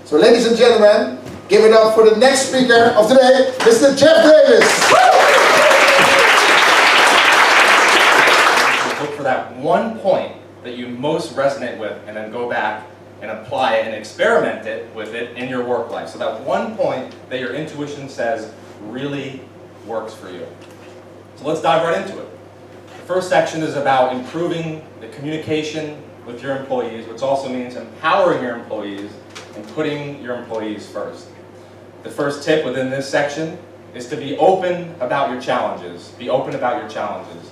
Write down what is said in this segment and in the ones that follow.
So ladies and gentlemen, give it up for the next speaker of today, Mr. Jeff Davis. Look for that one point that you most resonate with and then go back and apply it and experiment with it in your work life. So that one point that your intuition says really works for you. So let's dive right into it. The first section is about improving the communication with your employees, which also means empowering your employees and putting your employees first. The first tip within this section is to be open about your challenges. Be open about your challenges.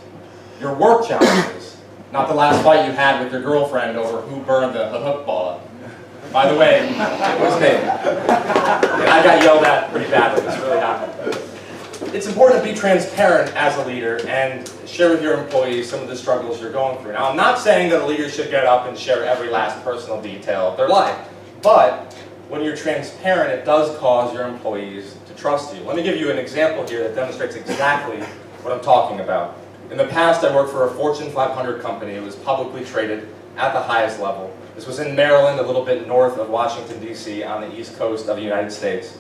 Your work challenges, not the last fight you had with your girlfriend over who burned the hook ball up. By the way, it was me. And I got yelled at pretty badly. This really happened. It's important to be transparent as a leader and share with your employees some of the struggles you're going through. Now, I'm not saying that a leader should get up and share every last personal detail of their life, but when you're transparent, it does cause your employees to trust you. Let me give you an example here that demonstrates exactly what I'm talking about. In the past, I worked for a Fortune 500 company. It was publicly traded at the highest level. This was in Maryland, a little bit north of Washington, D.C., on the east coast of the United States.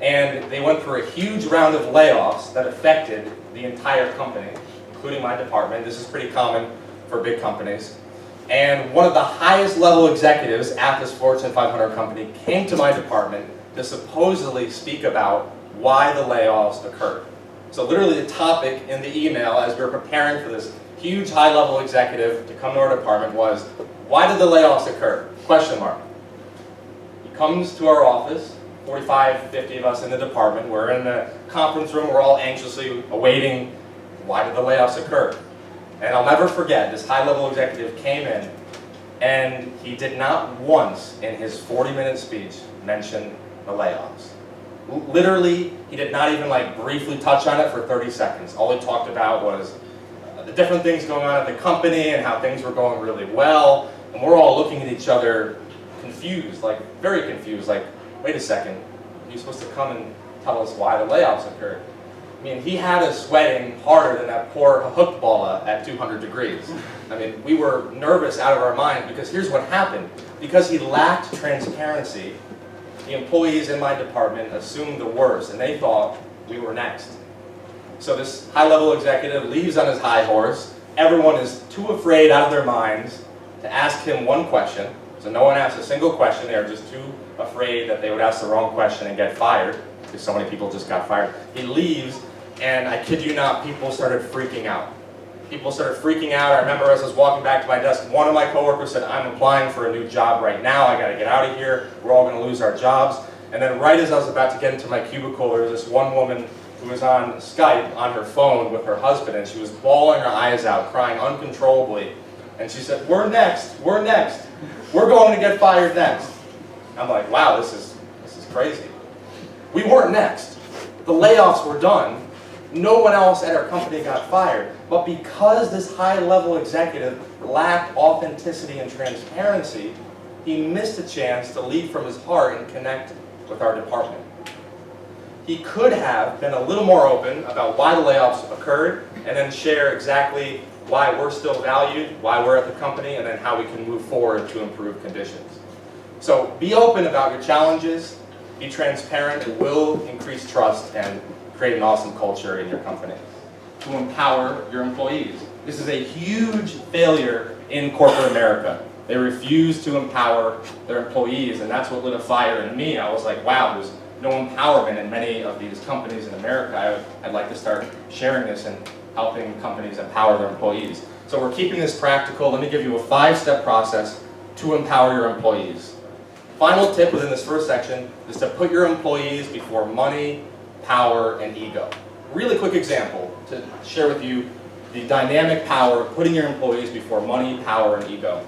And they went through a huge round of layoffs that affected the entire company, including my department. This is pretty common for big companies. And one of the highest level executives at this Fortune 500 company came to my department to supposedly speak about why the layoffs occurred. So literally the topic in the email as we were preparing for this huge high-level executive to come to our department was, why did the layoffs occur? Question mark. He comes to our office, 45, 50 of us in the department. We're in the conference room. We're all anxiously awaiting, why did the layoffs occur? And I'll never forget, this high-level executive came in, and he did not once in his 40-minute speech mention the layoffs. Literally, he did not even briefly touch on it for 30 seconds. All he talked about was the different things going on at the company and how things were going really well. And we're all looking at each other confused, very confused, wait a second, you're supposed to come and tell us why the layoffs occurred. I mean, he had us sweating harder than that poor hook ball at 200 degrees. I mean, we were nervous out of our minds because here's what happened. Because he lacked transparency, the employees in my department assumed the worst, and they thought we were next. So this high-level executive leaves on his high horse. Everyone is too afraid out of their minds to ask him one question. So no one asked a single question. They were just too afraid that they would ask the wrong question and get fired, because so many people just got fired. He leaves, and I kid you not, people started freaking out. People started freaking out. I remember as I was walking back to my desk, one of my coworkers said, I'm applying for a new job right now. I got to get out of here. We're all going to lose our jobs. And then right as I was about to get into my cubicle, there was this one woman who was on Skype on her phone with her husband, and she was bawling her eyes out, crying uncontrollably. And she said, we're next. We're next. We're going to get fired next. I'm like, wow, this is crazy. We weren't next. The layoffs were done. No one else at our company got fired. But because this high-level executive lacked authenticity and transparency, he missed a chance to lead from his heart and connect with our department. He could have been a little more open about why the layoffs occurred and then share exactly why we're still valued, why we're at the company, and then how we can move forward to improve conditions. So be open about your challenges, be transparent. It will increase trust and create an awesome culture in your company. To empower your employees. This is a huge failure in corporate America. They refuse to empower their employees, and that's what lit a fire in me. I was like, wow, there's no empowerment in many of these companies in America. I'd like to start sharing this and helping companies empower their employees. So we're keeping this practical. Let me give you a 5-step process to empower your employees. Final tip within this first section is to put your employees before money, power, and ego. Really quick example to share with you the dynamic power of putting your employees before money, power, and ego.